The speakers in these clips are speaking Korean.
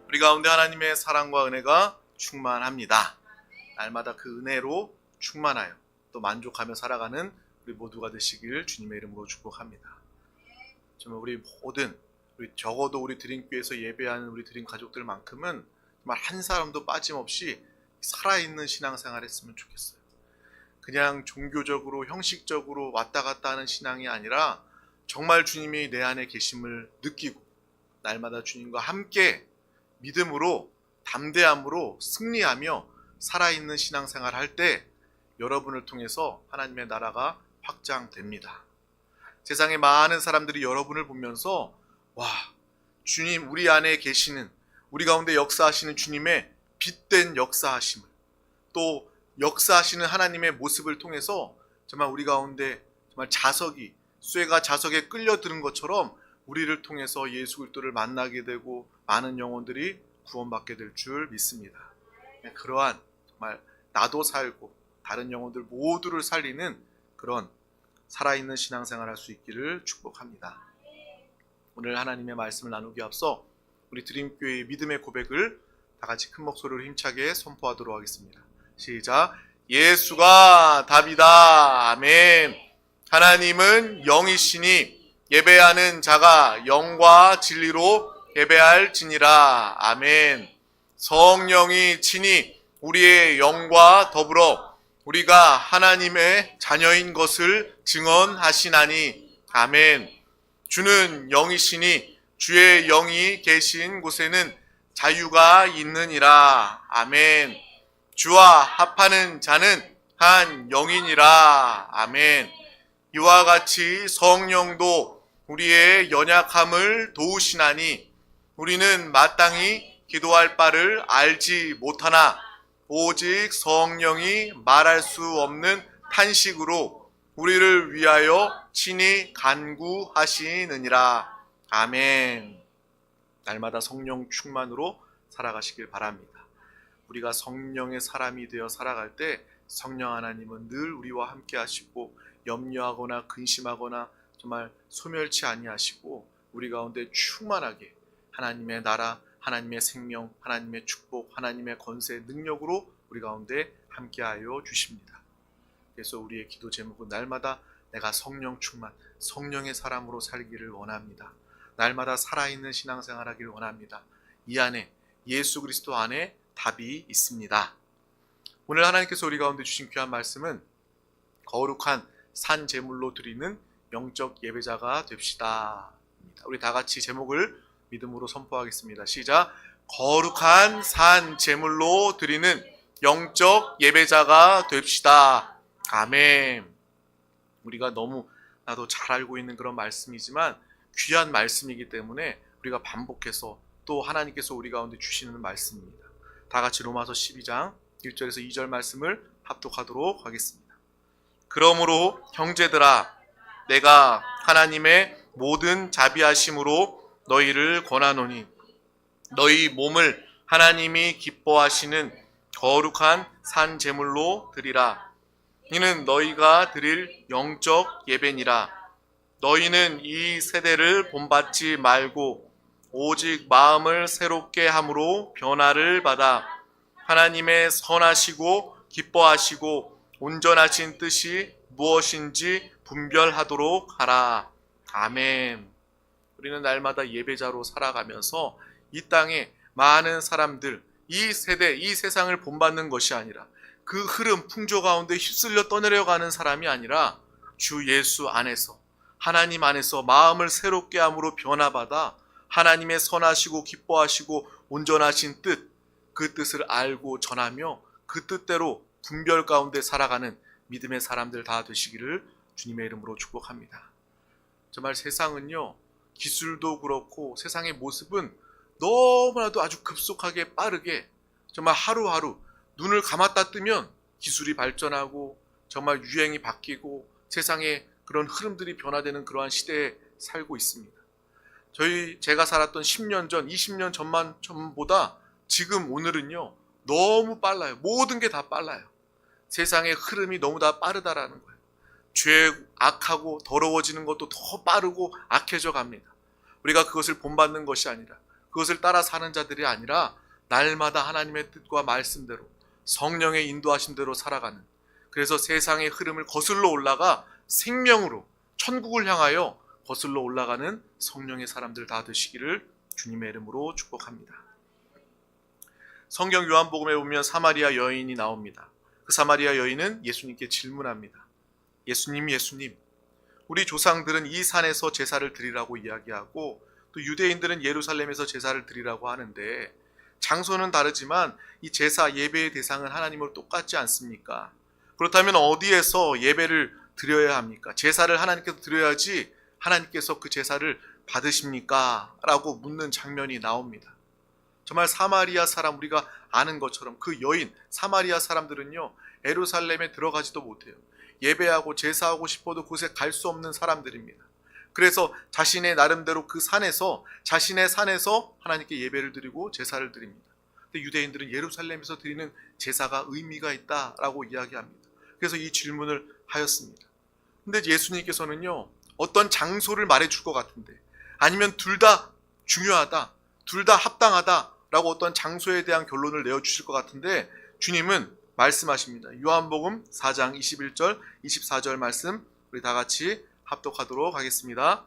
우리 가운데 하나님의 사랑과 은혜가 충만합니다. 날마다 그 은혜로 충만하여 또 만족하며 살아가는 우리 모두가 되시길 주님의 이름으로 축복합니다. 정말 우리 모든 적어도 우리 드림교회에서 예배하는 우리 드림 가족들만큼은 정말 한 사람도 빠짐없이 살아있는 신앙생활 했으면 좋겠어요. 그냥 종교적으로 형식적으로 왔다 갔다 하는 신앙이 아니라 정말 주님이 내 안에 계심을 느끼고 날마다 주님과 함께 믿음으로 담대함으로 승리하며 살아있는 신앙생활 할 때 여러분을 통해서 하나님의 나라가 확장됩니다. 세상에 많은 사람들이 여러분을 보면서 와, 주님 우리 안에 계시는 우리 가운데 역사하시는 주님의 빛된 역사하심을 또 역사하시는 하나님의 모습을 통해서 정말 우리 가운데 정말 자석이 쇠가 자석에 끌려드는 것처럼 우리를 통해서 예수 그리스도를 만나게 되고 많은 영혼들이 구원받게 될 줄 믿습니다. 그러한 정말 나도 살고 다른 영혼들 모두를 살리는 그런 살아있는 신앙생활 할 수 있기를 축복합니다. 오늘 하나님의 말씀을 나누기 앞서 우리 드림교회의 믿음의 고백을 다 같이 큰 목소리로 힘차게 선포하도록 하겠습니다. 시작. 예수가 답이다. 아멘. 하나님은 영이시니 예배하는 자가 영과 진리로 예배할지니라. 아멘. 성령이 친히 우리의 영과 더불어 우리가 하나님의 자녀인 것을 증언하시나니. 아멘. 주는 영이시니 주의 영이 계신 곳에는 자유가 있느니라. 아멘. 주와 합하는 자는 한 영이니라. 아멘. 이와 같이 성령도 우리의 연약함을 도우시나니 우리는 마땅히 기도할 바를 알지 못하나 오직 성령이 말할 수 없는 탄식으로 우리를 위하여 친히 간구하시느니라. 아멘. 날마다 성령 충만으로 살아가시길 바랍니다. 우리가 성령의 사람이 되어 살아갈 때 성령 하나님은 늘 우리와 함께 하시고 염려하거나 근심하거나 정말 소멸치 아니하시고 우리 가운데 충만하게 하나님의 나라, 하나님의 생명, 하나님의 축복, 하나님의 권세, 능력으로 우리 가운데 함께하여 주십니다. 그래서 우리의 기도 제목은 날마다 내가 성령 충만, 성령의 사람으로 살기를 원합니다. 날마다 살아있는 신앙생활 하기를 원합니다. 이 안에 예수 그리스도 안에 답이 있습니다. 오늘 하나님께서 우리 가운데 주신 귀한 말씀은 거룩한 산 제물로 드리는 영적 예배자가 됩시다. 우리 다 같이 제목을 믿음으로 선포하겠습니다. 시작. 거룩한 산 제물로 드리는 영적 예배자가 됩시다. 아멘. 우리가 너무 나도 잘 알고 있는 그런 말씀이지만 귀한 말씀이기 때문에 우리가 반복해서 또 하나님께서 우리 가운데 주시는 말씀입니다. 다 같이 로마서 12장 1절에서 2절 말씀을 합독하도록 하겠습니다. 그러므로 형제들아 내가 하나님의 모든 자비하심으로 너희를 권하노니 너희 몸을 하나님이 기뻐하시는 거룩한 산 제물로 드리라. 이는 너희가 드릴 영적 예배니라. 너희는 이 세대를 본받지 말고 오직 마음을 새롭게 함으로 변화를 받아 하나님의 선하시고 기뻐하시고 온전하신 뜻이 무엇인지 분별하도록 하라. 아멘. 우리는 날마다 예배자로 살아가면서 이 땅에 많은 사람들, 이 세대, 이 세상을 본받는 것이 아니라 그 흐름, 풍조 가운데 휩쓸려 떠내려가는 사람이 아니라 주 예수 안에서 하나님 안에서 마음을 새롭게 함으로 변화받아 하나님의 선하시고 기뻐하시고 온전하신 뜻, 그 뜻을 알고 전하며 그 뜻대로 분별 가운데 살아가는 믿음의 사람들 다 되시기를 주님의 이름으로 축복합니다. 정말 세상은요, 기술도 그렇고 세상의 모습은 너무나도 아주 급속하게 빠르게 정말 하루하루 눈을 감았다 뜨면 기술이 발전하고 정말 유행이 바뀌고 세상의 그런 흐름들이 변화되는 그러한 시대에 살고 있습니다. 제가 살았던 10년 전, 20년 전보다 지금 오늘은요 너무 빨라요. 모든 게 다 빨라요. 세상의 흐름이 너무 다 빠르다라는 거예요. 죄 악하고 더러워지는 것도 더 빠르고 악해져 갑니다. 우리가 그것을 본받는 것이 아니라 그것을 따라 사는 자들이 아니라 날마다 하나님의 뜻과 말씀대로 성령의 인도하심대로 살아가는, 그래서 세상의 흐름을 거슬러 올라가 생명으로 천국을 향하여 거슬러 올라가는 성령의 사람들 다 되시기를 주님의 이름으로 축복합니다. 성경 요한복음에 보면 사마리아 여인이 나옵니다. 그 사마리아 여인은 예수님께 질문합니다. 예수님, 우리 조상들은 이 산에서 제사를 드리라고 이야기하고 또 유대인들은 예루살렘에서 제사를 드리라고 하는데 장소는 다르지만 이 제사 예배의 대상은 하나님으로 똑같지 않습니까? 그렇다면 어디에서 예배를 드려야 합니까? 제사를 하나님께서 드려야지 하나님께서 그 제사를 받으십니까? 라고 묻는 장면이 나옵니다. 정말 사마리아 사람, 우리가 아는 것처럼 그 여인 사마리아 사람들은요, 예루살렘에 들어가지도 못해요. 예배하고 제사하고 싶어도 그곳에 갈 수 없는 사람들입니다. 그래서 자신의 나름대로 그 산에서, 자신의 산에서 하나님께 예배를 드리고 제사를 드립니다. 근데 유대인들은 예루살렘에서 드리는 제사가 의미가 있다라고 이야기합니다. 그래서 이 질문을 하였습니다. 근데 예수님께서는요, 어떤 장소를 말해줄 것 같은데, 아니면 둘 다 중요하다, 둘 다 합당하다라고 어떤 장소에 대한 결론을 내어주실 것 같은데 주님은 말씀하십니다. 요한복음 4장 21절 24절 말씀 우리 다 같이 합독하도록 하겠습니다.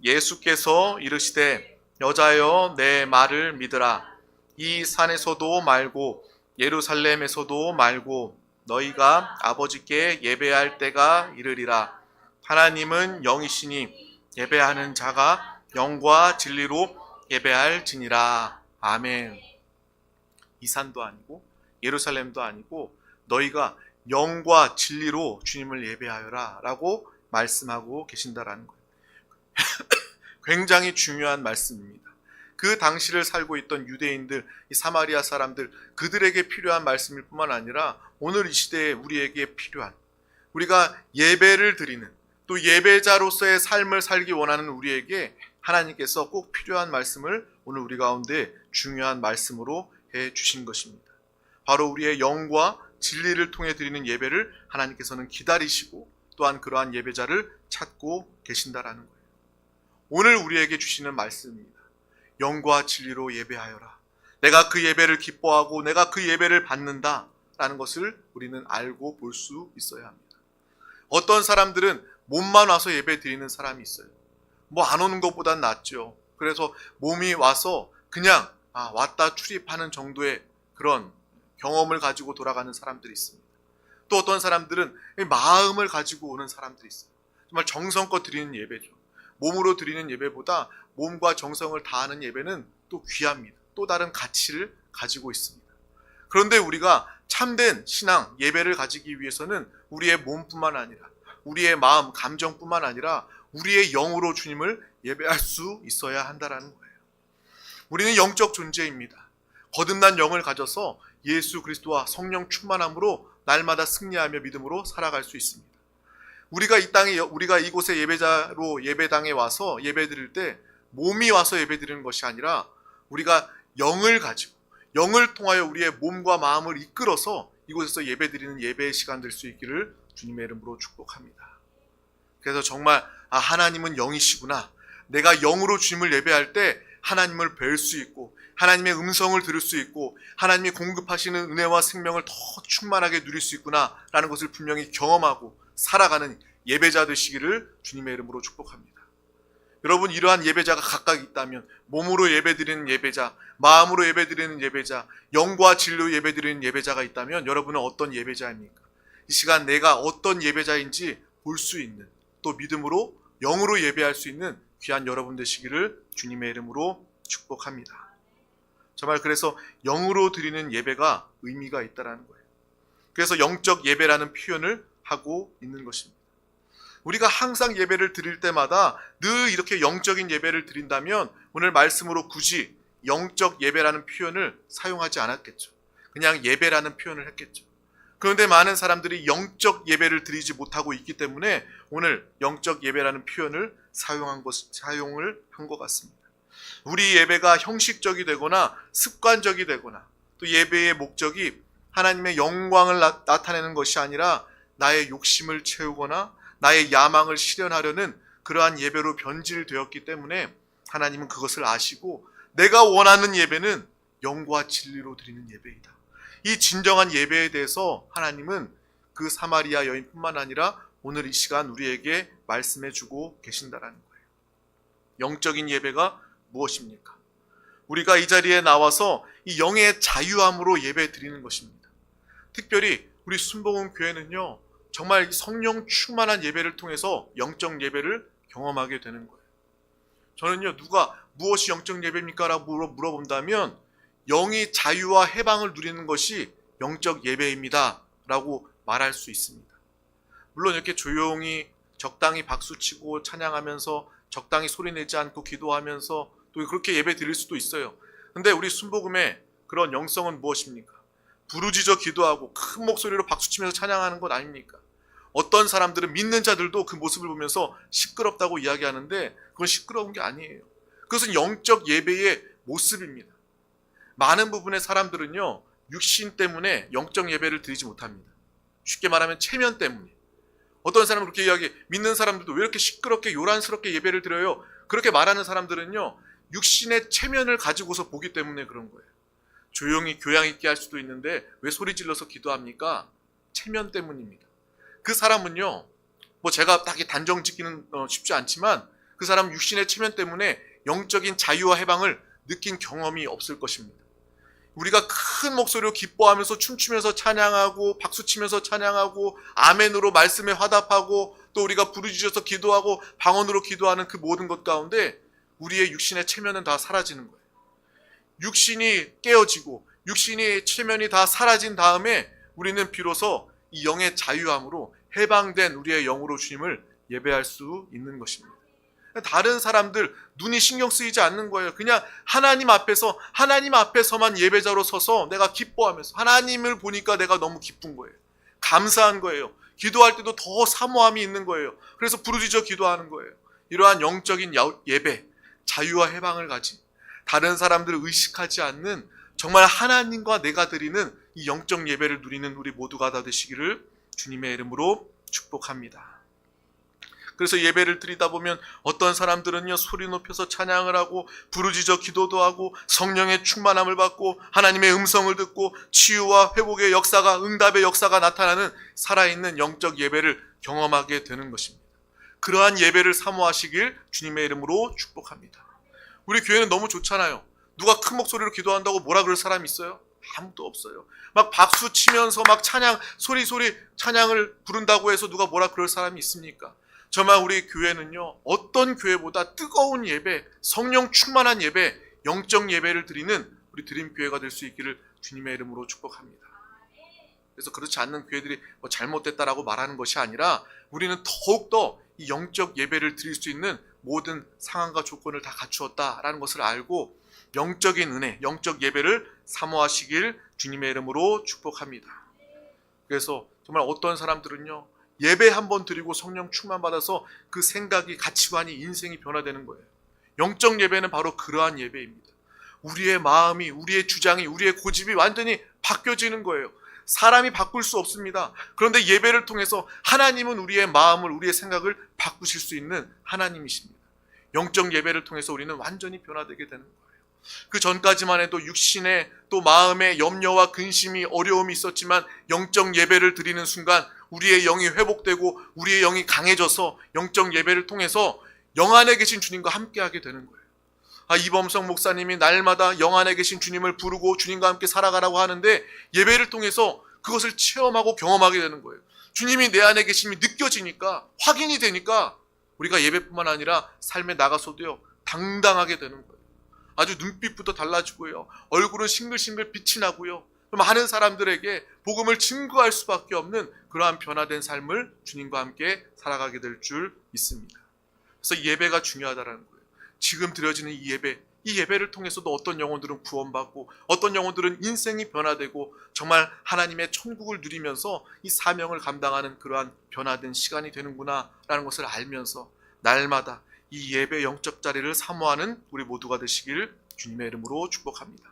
예수께서 이르시되 여자여 내 말을 믿으라. 이 산에서도 말고 예루살렘에서도 말고 너희가 아버지께 예배할 때가 이르리라. 하나님은 영이시니 예배하는 자가 영과 진리로 예배할지니라. 아멘. 이 산도 아니고 예루살렘도 아니고 너희가 영과 진리로 주님을 예배하여라 라고 말씀하고 계신다라는 거예요. 굉장히 중요한 말씀입니다. 그 당시를 살고 있던 유대인들, 이 사마리아 사람들, 그들에게 필요한 말씀일 뿐만 아니라 오늘 이 시대에 우리에게 필요한, 우리가 예배를 드리는, 또 예배자로서의 삶을 살기 원하는 우리에게 하나님께서 꼭 필요한 말씀을 오늘 우리 가운데 중요한 말씀으로 해 주신 것입니다. 바로 우리의 영과 진리를 통해 드리는 예배를 하나님께서는 기다리시고 또한 그러한 예배자를 찾고 계신다라는 거예요. 오늘 우리에게 주시는 말씀입니다. 영과 진리로 예배하여라. 내가 그 예배를 기뻐하고 내가 그 예배를 받는다라는 것을 우리는 알고 볼 수 있어야 합니다. 어떤 사람들은 몸만 와서 예배 드리는 사람이 있어요. 뭐 안 오는 것보단 낫죠. 그래서 몸이 와서 그냥 왔다 출입하는 정도의 그런 경험을 가지고 돌아가는 사람들이 있습니다. 또 어떤 사람들은 마음을 가지고 오는 사람들이 있어요. 정말 정성껏 드리는 예배죠. 몸으로 드리는 예배보다 몸과 정성을 다하는 예배는 또 귀합니다. 또 다른 가치를 가지고 있습니다. 그런데 우리가 참된 신앙, 예배를 가지기 위해서는 우리의 몸뿐만 아니라 우리의 마음, 감정뿐만 아니라 우리의 영으로 주님을 예배할 수 있어야 한다는 거예요. 우리는 영적 존재입니다. 거듭난 영을 가져서 예수 그리스도와 성령 충만함으로 날마다 승리하며 믿음으로 살아갈 수 있습니다. 우리가 이곳에 예배자로 예배당에 와서 예배드릴 때 몸이 와서 예배드리는 것이 아니라 우리가 영을 가지고 영을 통하여 우리의 몸과 마음을 이끌어서 이곳에서 예배드리는 예배의 시간 될 수 있기를 주님의 이름으로 축복합니다. 그래서 정말 하나님은 영이시구나. 내가 영으로 주님을 예배할 때 하나님을 뵐 수 있고 하나님의 음성을 들을 수 있고 하나님이 공급하시는 은혜와 생명을 더 충만하게 누릴 수 있구나 라는 것을 분명히 경험하고 살아가는 예배자 되시기를 주님의 이름으로 축복합니다. 여러분, 이러한 예배자가 각각 있다면 몸으로 예배드리는 예배자, 마음으로 예배드리는 예배자, 영과 진리로 예배드리는 예배자가 있다면 여러분은 어떤 예배자입니까? 이 시간 내가 어떤 예배자인지 볼 수 있는, 또 믿음으로 영으로 예배할 수 있는 귀한 여러분 되시기를 주님의 이름으로 축복합니다. 정말 그래서 영으로 드리는 예배가 의미가 있다는 거예요. 그래서 영적 예배라는 표현을 하고 있는 것입니다. 우리가 항상 예배를 드릴 때마다 늘 이렇게 영적인 예배를 드린다면 오늘 말씀으로 굳이 영적 예배라는 표현을 사용하지 않았겠죠. 그냥 예배라는 표현을 했겠죠. 그런데 많은 사람들이 영적 예배를 드리지 못하고 있기 때문에 오늘 영적 예배라는 표현을 사용을 한 것 같습니다. 우리 예배가 형식적이 되거나 습관적이 되거나 또 예배의 목적이 하나님의 영광을 나타내는 것이 아니라 나의 욕심을 채우거나 나의 야망을 실현하려는 그러한 예배로 변질되었기 때문에 하나님은 그것을 아시고 내가 원하는 예배는 영과 진리로 드리는 예배이다. 이 진정한 예배에 대해서 하나님은 그 사마리아 여인뿐만 아니라 오늘 이 시간 우리에게 말씀해 주고 계신다라는 거예요. 영적인 예배가 무엇입니까? 우리가 이 자리에 나와서 이 영의 자유함으로 예배 드리는 것입니다. 특별히 우리 순복음 교회는요, 정말 성령 충만한 예배를 통해서 영적 예배를 경험하게 되는 거예요. 저는요, 누가 무엇이 영적 예배입니까? 라고 물어본다면 영이 자유와 해방을 누리는 것이 영적 예배입니다 라고 말할 수 있습니다. 물론 이렇게 조용히 적당히 박수치고 찬양하면서 적당히 소리내지 않고 기도하면서 또 그렇게 예배 드릴 수도 있어요. 근데 우리 순복음의 그런 영성은 무엇입니까? 부르짖어 기도하고 큰 목소리로 박수치면서 찬양하는 것 아닙니까? 어떤 사람들은, 믿는 자들도 그 모습을 보면서 시끄럽다고 이야기하는데 그건 시끄러운 게 아니에요. 그것은 영적 예배의 모습입니다. 많은 부분의 사람들은요, 육신 때문에 영적 예배를 드리지 못합니다. 쉽게 말하면 체면 때문에. 어떤 사람은 그렇게 이야기해. 믿는 사람들도 왜 이렇게 시끄럽게 요란스럽게 예배를 드려요? 그렇게 말하는 사람들은요, 육신의 체면을 가지고서 보기 때문에 그런 거예요. 조용히 교양 있게 할 수도 있는데 왜 소리 질러서 기도합니까? 체면 때문입니다. 그 사람은요, 뭐 제가 딱 단정 짓기는 쉽지 않지만 그 사람은 육신의 체면 때문에 영적인 자유와 해방을 느낀 경험이 없을 것입니다. 우리가 큰 목소리로 기뻐하면서 춤추면서 찬양하고 박수치면서 찬양하고 아멘으로 말씀에 화답하고 또 우리가 부르짖어서 기도하고 방언으로 기도하는 그 모든 것 가운데 우리의 육신의 체면은 다 사라지는 거예요. 육신이 깨어지고 육신의 체면이 다 사라진 다음에 우리는 비로소 이 영의 자유함으로 해방된 우리의 영으로 주님을 예배할 수 있는 것입니다. 다른 사람들 눈이 신경 쓰이지 않는 거예요. 그냥 하나님 앞에서만 예배자로 서서 내가 기뻐하면서 하나님을 보니까 내가 너무 기쁜 거예요. 감사한 거예요. 기도할 때도 더 사모함이 있는 거예요. 그래서 부르짖어 기도하는 거예요. 이러한 영적인 예배, 자유와 해방을 가진, 다른 사람들을 의식하지 않는 정말 하나님과 내가 드리는 이 영적 예배를 누리는 우리 모두가 다 되시기를 주님의 이름으로 축복합니다. 그래서 예배를 드리다 보면 어떤 사람들은요, 소리 높여서 찬양을 하고 부르짖어 기도도 하고 성령의 충만함을 받고 하나님의 음성을 듣고 치유와 회복의 역사가, 응답의 역사가 나타나는 살아있는 영적 예배를 경험하게 되는 것입니다. 그러한 예배를 사모하시길 주님의 이름으로 축복합니다. 우리 교회는 너무 좋잖아요. 누가 큰 목소리로 기도한다고 뭐라 그럴 사람이 있어요? 아무도 없어요. 막 박수 치면서 막 소리 찬양을 부른다고 해서 누가 뭐라 그럴 사람이 있습니까? 정말 우리 교회는요, 어떤 교회보다 뜨거운 예배, 성령 충만한 예배, 영적 예배를 드리는 우리 드림교회가 될 수 있기를 주님의 이름으로 축복합니다. 그래서 그렇지 않는 교회들이 뭐 잘못됐다라고 말하는 것이 아니라 우리는 더욱더 이 영적 예배를 드릴 수 있는 모든 상황과 조건을 다 갖추었다라는 것을 알고 영적인 은혜, 영적 예배를 사모하시길 주님의 이름으로 축복합니다. 그래서 정말 어떤 사람들은요, 예배 한번 드리고 성령 충만 받아서 그 생각이, 가치관이, 인생이 변화되는 거예요. 영적 예배는 바로 그러한 예배입니다. 우리의 마음이, 우리의 주장이, 우리의 고집이 완전히 바뀌어지는 거예요. 사람이 바꿀 수 없습니다. 그런데 예배를 통해서 하나님은 우리의 마음을, 우리의 생각을 바꾸실 수 있는 하나님이십니다. 영적 예배를 통해서 우리는 완전히 변화되게 되는 거예요. 그 전까지만 해도 육신의 또 마음의 염려와 근심이, 어려움이 있었지만 영적 예배를 드리는 순간 우리의 영이 회복되고 우리의 영이 강해져서 영적 예배를 통해서 영 안에 계신 주님과 함께하게 되는 거예요. 이범성 목사님이 날마다 영 안에 계신 주님을 부르고 주님과 함께 살아가라고 하는데 예배를 통해서 그것을 체험하고 경험하게 되는 거예요. 주님이 내 안에 계심이 느껴지니까, 확인이 되니까 우리가 예배뿐만 아니라 삶에 나가서도요, 당당하게 되는 거예요. 아주 눈빛부터 달라지고요, 얼굴은 싱글싱글 빛이 나고요, 많은 사람들에게 복음을 증거할 수밖에 없는 그러한 변화된 삶을 주님과 함께 살아가게 될 줄 믿습니다. 그래서 예배가 중요하다는 거예요. 지금 드려지는 이 예배를 통해서도 어떤 영혼들은 구원받고 어떤 영혼들은 인생이 변화되고 정말 하나님의 천국을 누리면서 이 사명을 감당하는 그러한 변화된 시간이 되는구나 라는 것을 알면서 날마다 이 예배 영적 자리를 사모하는 우리 모두가 되시길 주님의 이름으로 축복합니다.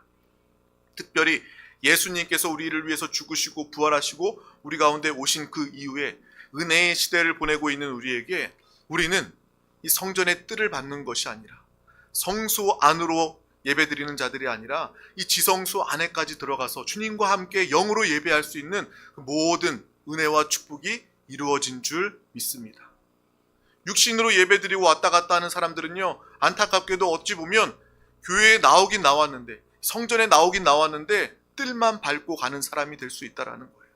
특별히 예수님께서 우리를 위해서 죽으시고 부활하시고 우리 가운데 오신 그 이후에 은혜의 시대를 보내고 있는 우리에게 우리는 이 성전의 뜰을 받는 것이 아니라 성소 안으로 예배드리는 자들이 아니라 이 지성소 안에까지 들어가서 주님과 함께 영으로 예배할 수 있는 그 모든 은혜와 축복이 이루어진 줄 믿습니다. 육신으로 예배드리고 왔다 갔다 하는 사람들은요, 안타깝게도 어찌 보면 교회에 나오긴 나왔는데, 성전에 나오긴 나왔는데 뜰만 밟고 가는 사람이 될 수 있다는 거예요.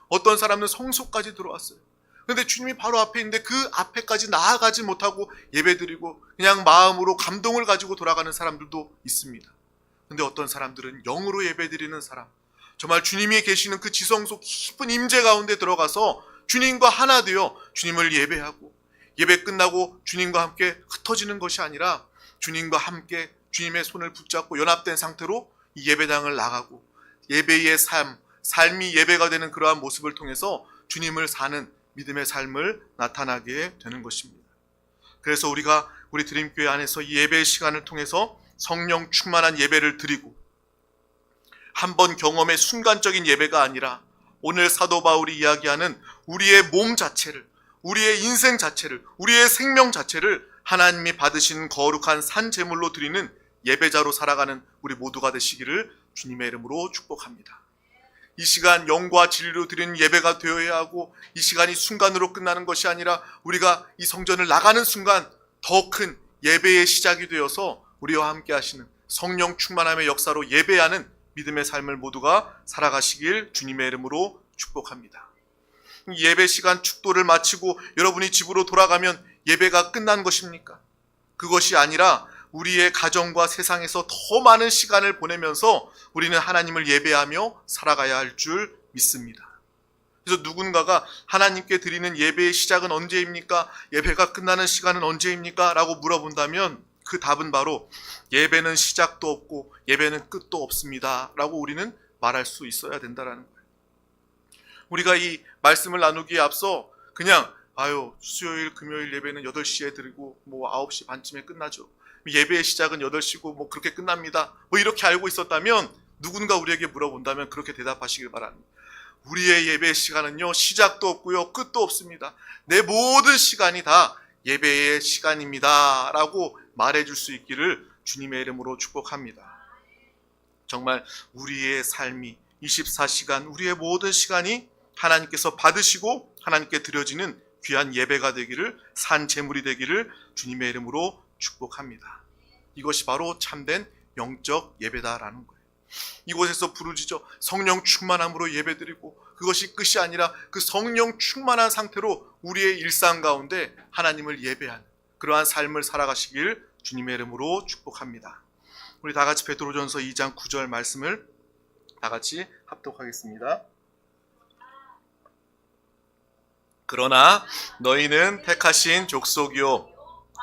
어떤 사람은 성소까지 들어왔어요. 그런데 주님이 바로 앞에 있는데 그 앞에까지 나아가지 못하고 예배드리고 그냥 마음으로 감동을 가지고 돌아가는 사람들도 있습니다. 그런데 어떤 사람들은 영으로 예배드리는 사람, 정말 주님이 계시는 그 지성소 깊은 임재 가운데 들어가서 주님과 하나 되어 주님을 예배하고, 예배 끝나고 주님과 함께 흩어지는 것이 아니라 주님과 함께 주님의 손을 붙잡고 연합된 상태로 이 예배당을 나가고 예배의 삶이 예배가 되는 그러한 모습을 통해서 주님을 사는 믿음의 삶을 나타나게 되는 것입니다. 그래서 우리가 우리 드림교회 안에서 이 예배의 시간을 통해서 성령 충만한 예배를 드리고, 한 번 경험의 순간적인 예배가 아니라 오늘 사도 바울이 이야기하는 우리의 몸 자체를, 우리의 인생 자체를, 우리의 생명 자체를 하나님이 받으신 거룩한 산 제물로 드리는 예배자로 살아가는 우리 모두가 되시기를 주님의 이름으로 축복합니다. 이 시간 영과 진리로 드리는 예배가 되어야 하고, 이 시간이 순간으로 끝나는 것이 아니라 우리가 이 성전을 나가는 순간 더 큰 예배의 시작이 되어서 우리와 함께 하시는 성령 충만함의 역사로 예배하는 믿음의 삶을 모두가 살아가시길 주님의 이름으로 축복합니다. 예배 시간 축도를 마치고 여러분이 집으로 돌아가면 예배가 끝난 것입니까? 그것이 아니라 우리의 가정과 세상에서 더 많은 시간을 보내면서 우리는 하나님을 예배하며 살아가야 할 줄 믿습니다. 그래서 누군가가 하나님께 드리는 예배의 시작은 언제입니까? 예배가 끝나는 시간은 언제입니까? 라고 물어본다면 그 답은 바로 예배는 시작도 없고 예배는 끝도 없습니다 라고 우리는 말할 수 있어야 된다는 거예요. 우리가 이 말씀을 나누기에 앞서 그냥 수요일 금요일 예배는 8시에 드리고 9시 반쯤에 끝나죠, 예배의 시작은 8시고 그렇게 끝납니다, 이렇게 알고 있었다면 누군가 우리에게 물어본다면 그렇게 대답하시길 바랍니다. 우리의 예배의 시간은요, 시작도 없고요 끝도 없습니다. 내 모든 시간이 다 예배의 시간입니다 라고 말해줄 수 있기를 주님의 이름으로 축복합니다. 정말 우리의 삶이 24시간, 우리의 모든 시간이 하나님께서 받으시고 하나님께 드려지는 귀한 예배가 되기를, 산 제물이 되기를 주님의 이름으로 축복합니다. 이것이 바로 참된 영적 예배다라는 거예요. 이곳에서 부르짖어 성령 충만함으로 예배드리고, 그것이 끝이 아니라 그 성령 충만한 상태로 우리의 일상 가운데 하나님을 예배하는 그러한 삶을 살아가시길 주님의 이름으로 축복합니다. 우리 다 같이 베드로전서 2장 9절 말씀을 다 같이 합독하겠습니다. 그러나 너희는 택하신 족속이요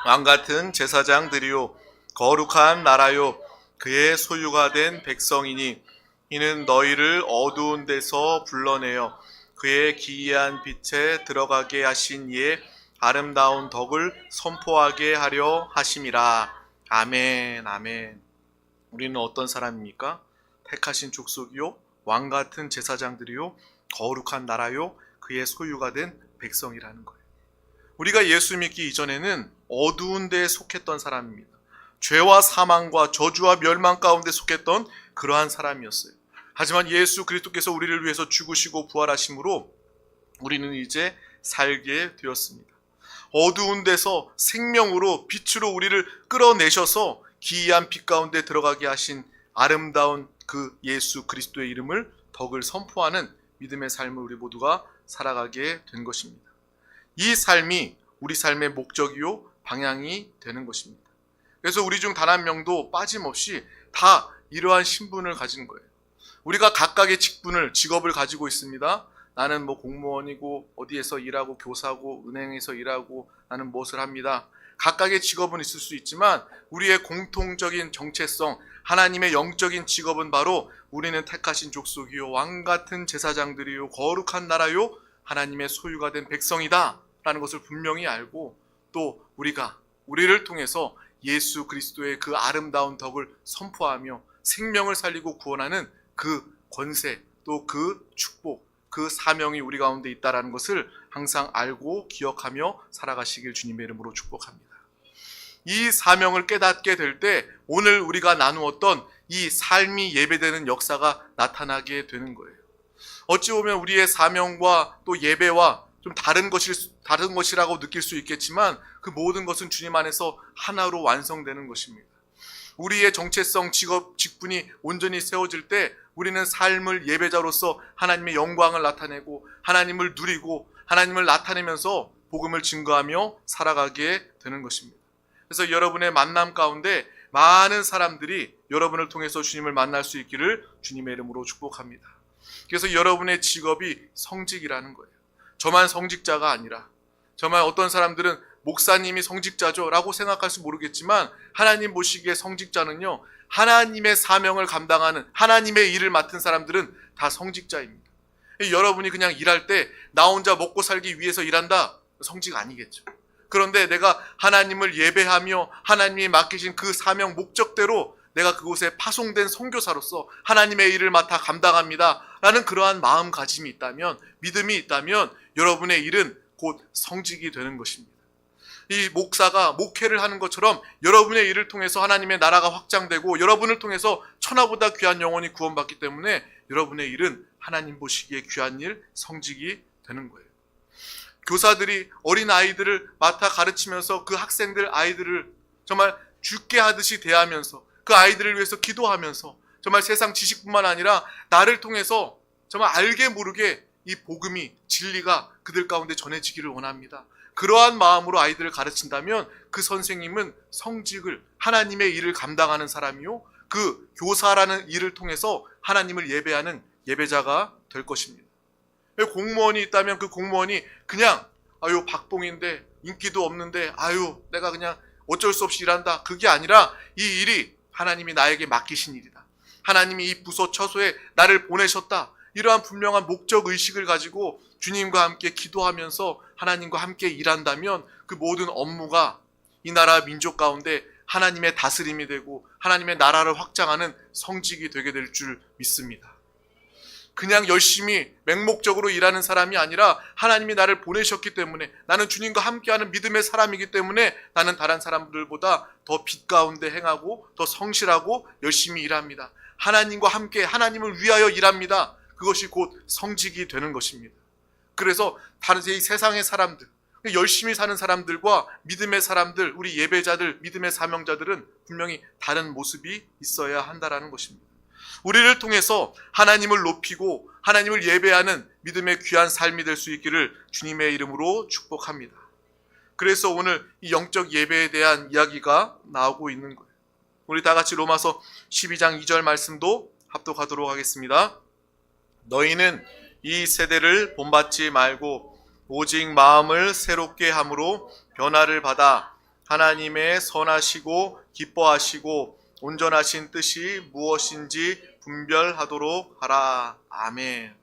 왕같은 제사장들이요 거룩한 나라요 그의 소유가 된 백성이니 이는 너희를 어두운 데서 불러내어 그의 기이한 빛에 들어가게 하신 이의 아름다운 덕을 선포하게 하려 하심이라. 아멘. 아멘. 우리는 어떤 사람입니까? 택하신 족속이요 왕같은 제사장들이요 거룩한 나라요 그의 소유가 된 백성이라는 거예요. 우리가 예수 믿기 이전에는 어두운 데에 속했던 사람입니다. 죄와 사망과 저주와 멸망 가운데 속했던 그러한 사람이었어요. 하지만 예수 그리스도께서 우리를 위해서 죽으시고 부활하심으로 우리는 이제 살게 되었습니다. 어두운 데서 생명으로 빛으로 우리를 끌어내셔서 기이한 빛 가운데 들어가게 하신 아름다운 그 예수 그리스도의 이름을, 덕을 선포하는 믿음의 삶을 우리 모두가 살아가게 된 것입니다. 이 삶이 우리 삶의 목적이요 방향이 되는 것입니다. 그래서 우리 중 단 한 명도 빠짐없이 다 이러한 신분을 가진 거예요. 우리가 각각의 직업을 가지고 있습니다. 나는 공무원이고 어디에서 일하고 교사고 은행에서 일하고 나는 무엇을 합니다. 각각의 직업은 있을 수 있지만 우리의 공통적인 정체성, 하나님의 영적인 직업은 바로 우리는 택하신 족속이요 왕같은 제사장들이요 거룩한 나라요 하나님의 소유가 된 백성이다 라는 것을 분명히 알고, 또 우리를 통해서 예수 그리스도의 그 아름다운 덕을 선포하며 생명을 살리고 구원하는 그 권세, 또 그 축복, 그 사명이 우리 가운데 있다는 것을 항상 알고 기억하며 살아가시길 주님의 이름으로 축복합니다. 이 사명을 깨닫게 될 때 오늘 우리가 나누었던 이 삶이 예배되는 역사가 나타나게 되는 거예요. 어찌 보면 우리의 사명과 또 예배와 좀 다른 것이라고 느낄 수 있겠지만 그 모든 것은 주님 안에서 하나로 완성되는 것입니다. 우리의 정체성, 직업, 직분이 온전히 세워질 때 우리는 삶을 예배자로서 하나님의 영광을 나타내고 하나님을 누리고 하나님을 나타내면서 복음을 증거하며 살아가게 되는 것입니다. 그래서 여러분의 만남 가운데 많은 사람들이 여러분을 통해서 주님을 만날 수 있기를 주님의 이름으로 축복합니다. 그래서 여러분의 직업이 성직이라는 거예요. 저만 성직자가 아니라, 저만 어떤 사람들은 목사님이 성직자죠 라고 생각할지 모르겠지만 하나님 보시기에 성직자는요, 하나님의 사명을 감당하는, 하나님의 일을 맡은 사람들은 다 성직자입니다. 여러분이 그냥 일할 때 나 혼자 먹고 살기 위해서 일한다? 성직 아니겠죠. 그런데 내가 하나님을 예배하며 하나님이 맡기신 그 사명 목적대로 내가 그곳에 파송된 선교사로서 하나님의 일을 맡아 감당합니다 라는 그러한 마음가짐이 있다면, 믿음이 있다면 여러분의 일은 곧 성직이 되는 것입니다. 이 목사가 목회를 하는 것처럼 여러분의 일을 통해서 하나님의 나라가 확장되고 여러분을 통해서 천하보다 귀한 영혼이 구원받기 때문에 여러분의 일은 하나님 보시기에 귀한 일, 성직이 되는 거예요. 교사들이 어린 아이들을 맡아 가르치면서 그 학생들, 아이들을 정말 죽게 하듯이 대하면서 그 아이들을 위해서 기도하면서 정말 세상 지식뿐만 아니라 나를 통해서 정말 알게 모르게 이 복음이, 진리가 그들 가운데 전해지기를 원합니다. 그러한 마음으로 아이들을 가르친다면 그 선생님은 성직을, 하나님의 일을 감당하는 사람이요, 그 교사라는 일을 통해서 하나님을 예배하는 예배자가 될 것입니다. 공무원이 있다면 그 공무원이 그냥 아유 박봉인데 인기도 없는데 아유 내가 그냥 어쩔 수 없이 일한다, 그게 아니라 이 일이 하나님이 나에게 맡기신 일이다, 하나님이 이 부서 처소에 나를 보내셨다, 이러한 분명한 목적 의식을 가지고 주님과 함께 기도하면서 하나님과 함께 일한다면 그 모든 업무가 이 나라 민족 가운데 하나님의 다스림이 되고 하나님의 나라를 확장하는 성직이 되게 될 줄 믿습니다. 그냥 열심히 맹목적으로 일하는 사람이 아니라 하나님이 나를 보내셨기 때문에, 나는 주님과 함께하는 믿음의 사람이기 때문에 나는 다른 사람들보다 더 빛 가운데 행하고 더 성실하고 열심히 일합니다. 하나님과 함께 하나님을 위하여 일합니다. 그것이 곧 성직이 되는 것입니다. 그래서 다른 이 세상의 사람들, 열심히 사는 사람들과 믿음의 사람들, 우리 예배자들, 믿음의 사명자들은 분명히 다른 모습이 있어야 한다는 것입니다. 우리를 통해서 하나님을 높이고 하나님을 예배하는 믿음의 귀한 삶이 될 수 있기를 주님의 이름으로 축복합니다. 그래서 오늘 이 영적 예배에 대한 이야기가 나오고 있는 거예요. 우리 다 같이 로마서 12장 2절 말씀도 합독하도록 하겠습니다. 너희는 이 세대를 본받지 말고 오직 마음을 새롭게 함으로 변화를 받아 하나님의 선하시고 기뻐하시고 온전하신 뜻이 무엇인지 분별하도록 하라. 아멘.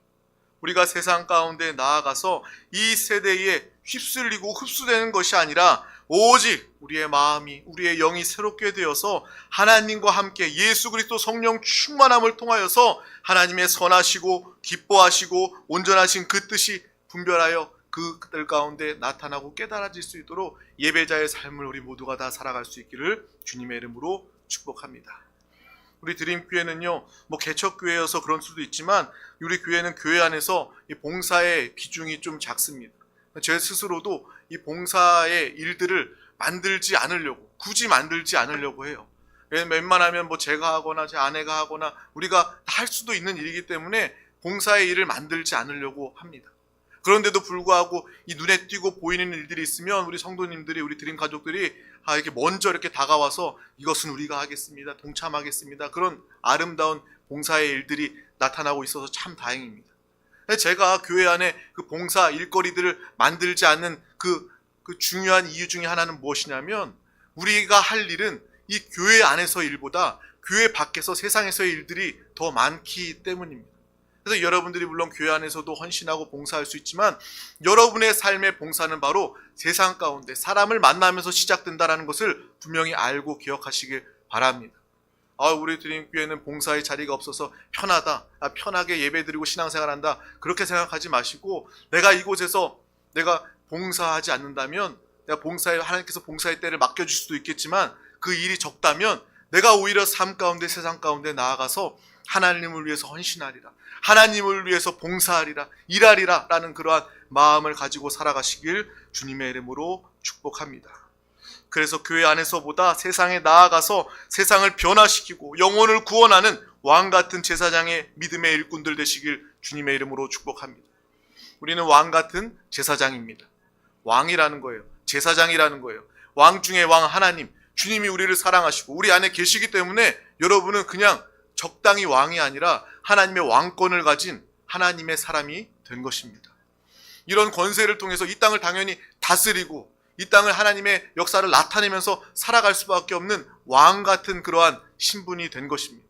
우리가 세상 가운데 나아가서 이 세대에 휩쓸리고 흡수되는 것이 아니라 오직 우리의 마음이, 우리의 영이 새롭게 되어서 하나님과 함께 예수 그리스도 성령 충만함을 통하여서 하나님의 선하시고 기뻐하시고 온전하신 그 뜻이 분별하여 그들 가운데 나타나고 깨달아질 수 있도록 예배자의 삶을 우리 모두가 다 살아갈 수 있기를 주님의 이름으로 축복합니다. 우리 드림교회는요, 개척교회여서 그런 수도 있지만 우리 교회는 교회 안에서 이 봉사의 비중이 좀 작습니다. 제 스스로도 이 봉사의 일들을 만들지 않으려고, 굳이 만들지 않으려고 해요. 웬만하면 제가 하거나 제 아내가 하거나 우리가 할 수도 있는 일이기 때문에 봉사의 일을 만들지 않으려고 합니다. 그런데도 불구하고 이 눈에 띄고 보이는 일들이 있으면 우리 성도님들이, 우리 드림 가족들이 이렇게 먼저 이렇게 다가와서 이것은 우리가 하겠습니다, 동참하겠습니다, 그런 아름다운 봉사의 일들이 나타나고 있어서 참 다행입니다. 제가 교회 안에 그 봉사 일거리들을 만들지 않는 그 중요한 이유 중에 하나는 무엇이냐면, 우리가 할 일은 이 교회 안에서 일보다 교회 밖에서 세상에서의 일들이 더 많기 때문입니다. 그래서 여러분들이 물론 교회 안에서도 헌신하고 봉사할 수 있지만 여러분의 삶의 봉사는 바로 세상 가운데 사람을 만나면서 시작된다는 것을 분명히 알고 기억하시길 바랍니다. 우리 드림교회는 봉사의 자리가 없어서 편하다, 편하게 예배드리고 신앙생활한다, 그렇게 생각하지 마시고 내가 이곳에서 내가 봉사하지 않는다면 내가 하나님께서 봉사의 때를 맡겨줄 수도 있겠지만 그 일이 적다면 내가 오히려 삶 가운데 세상 가운데 나아가서 하나님을 위해서 헌신하리라, 하나님을 위해서 봉사하리라, 일하리라 라는 그러한 마음을 가지고 살아가시길 주님의 이름으로 축복합니다. 그래서 교회 안에서보다 세상에 나아가서 세상을 변화시키고 영혼을 구원하는 왕같은 제사장의 믿음의 일꾼들 되시길 주님의 이름으로 축복합니다. 우리는 왕같은 제사장입니다. 왕이라는 거예요. 제사장이라는 거예요. 왕 중에 왕 하나님, 주님이 우리를 사랑하시고 우리 안에 계시기 때문에 여러분은 그냥 적당히 왕이 아니라 하나님의 왕권을 가진 하나님의 사람이 된 것입니다. 이런 권세를 통해서 이 땅을 당연히 다스리고 이 땅을 하나님의 역사를 나타내면서 살아갈 수밖에 없는 왕 같은 그러한 신분이 된 것입니다.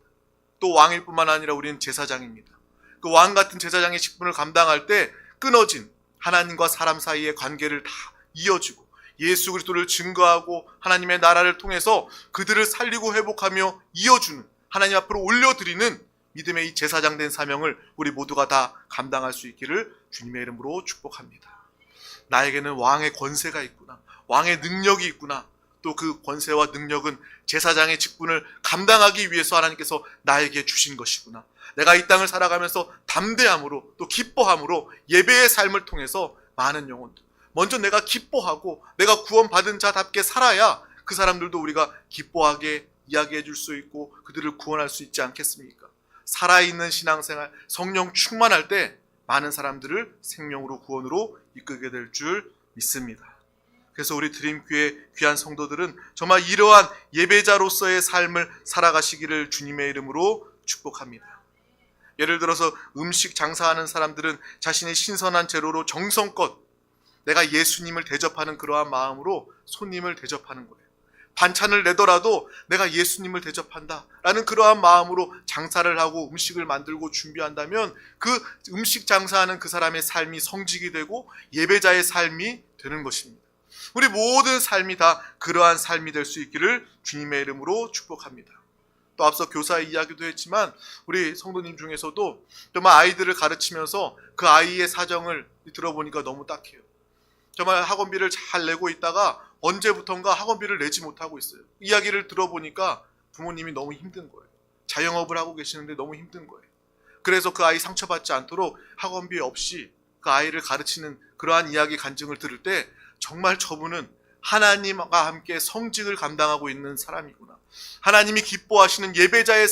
또 왕일 뿐만 아니라 우리는 제사장입니다. 그 왕 같은 제사장의 직분을 감당할 때 끊어진 하나님과 사람 사이의 관계를 다 이어주고 예수 그리스도를 증거하고 하나님의 나라를 통해서 그들을 살리고 회복하며 이어주는, 하나님 앞으로 올려드리는 믿음의 이 제사장 된 사명을 우리 모두가 다 감당할 수 있기를 주님의 이름으로 축복합니다. 나에게는 왕의 권세가 있구나, 왕의 능력이 있구나. 또 그 권세와 능력은 제사장의 직분을 감당하기 위해서 하나님께서 나에게 주신 것이구나. 내가 이 땅을 살아가면서 담대함으로 또 기뻐함으로 예배의 삶을 통해서 많은 영혼들, 먼저 내가 기뻐하고 내가 구원받은 자답게 살아야 그 사람들도 우리가 기뻐하게 이야기해 줄 수 있고 그들을 구원할 수 있지 않겠습니까? 살아있는 신앙생활, 성령 충만할 때 많은 사람들을 생명으로 구원으로 이끌게 될 줄 믿습니다. 그래서 우리 드림교회 귀한 성도들은 정말 이러한 예배자로서의 삶을 살아가시기를 주님의 이름으로 축복합니다. 예를 들어서 음식 장사하는 사람들은 자신의 신선한 재료로 정성껏 내가 예수님을 대접하는 그러한 마음으로 손님을 대접하는 거예요. 반찬을 내더라도 내가 예수님을 대접한다 라는 그러한 마음으로 장사를 하고 음식을 만들고 준비한다면 그 음식 장사하는 그 사람의 삶이 성직이 되고 예배자의 삶이 되는 것입니다. 우리 모든 삶이 다 그러한 삶이 될 수 있기를 주님의 이름으로 축복합니다. 또 앞서 교사의 이야기도 했지만 우리 성도님 중에서도 정말 아이들을 가르치면서 그 아이의 사정을 들어보니까 너무 딱해요. 정말 학원비를 잘 내고 있다가 언제부턴가 학원비를 내지 못하고 있어요. 이야기를 들어보니까 부모님이 너무 힘든 거예요. 자영업을 하고 계시는데 너무 힘든 거예요. 그래서 그 아이 상처받지 않도록 학원비 없이 그 아이를 가르치는 그러한 이야기 간증을 들을 때 정말 저분은 하나님과 함께 성직을 감당하고 있는 사람이구나, 하나님이 기뻐하시는 예배자의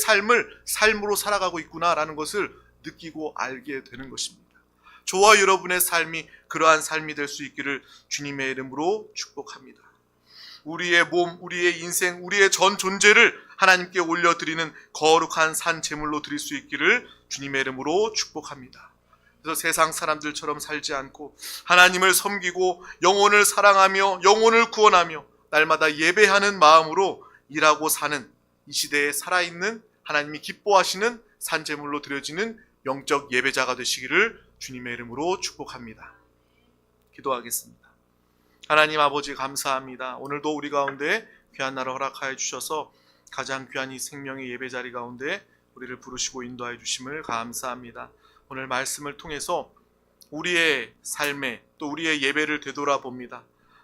삶으로 살아가고 있구나라는 것을 느끼고 알게 되는 것입니다. 저와 여러분의 삶이 그러한 삶이 될 수 있기를 주님의 이름으로 축복합니다. 우리의 몸, 우리의 인생, 우리의 전 존재를 하나님께 올려드리는 거룩한 산 제물로 드릴 수 있기를 주님의 이름으로 축복합니다. 그래서 세상 사람들처럼 살지 않고 하나님을 섬기고 영혼을 사랑하며 영혼을 구원하며 날마다 예배하는 마음으로 일하고 사는 이 시대에 살아있는 하나님이 기뻐하시는 산 제물로 드려지는 영적 예배자가 되시기를 주님의 이름으로 축복합니다. 기도하겠습니다. 하나님 아버지 감사합니다. 오늘도 우리 가운데 귀한 날을 허락하여 주셔서 가장 귀한 이 생명의 예배자리 가운데 우리를 부르시고 인도하여 주심을 감사합니다. 오늘 말씀을 통해서 우리의 삶에 또 우리의 예배를 되돌아봅니다.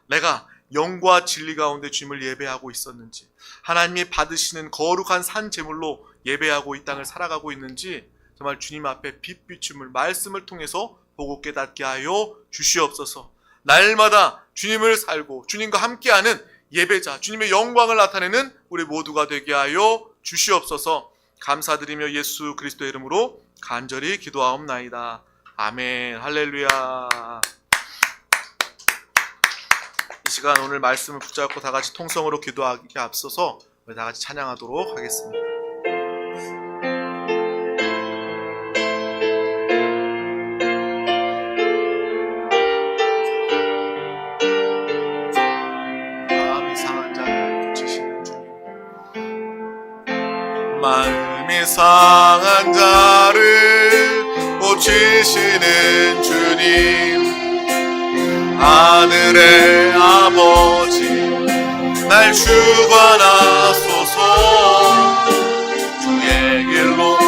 내가 영과 진리 가운데 주님을 예배하고 있었는지, 하나님이 받으시는 거룩한 산 제물로 예배하고 이 땅을 살아가고 있는지 정말 주님 앞에 빛 비춤을 말씀을 통해서 보고 깨닫게 하여 주시옵소서. 날마다 주님을 살고 주님과 함께하는 예배자, 주님의 영광을 나타내는 우리 모두가 되게 하여 주시옵소서. 감사드리며 예수 그리스도의 이름으로 간절히 기도하옵나이다. 아멘. 할렐루야. 이 시간 오늘 말씀을 붙잡고 다 같이 통성으로 기도하기에 앞서서 우리 다 같이 찬양하도록 하겠습니다. 마음이 상한 자를 고치시는 주님, 하늘의 아버지 날 주관하소서. 주의 길로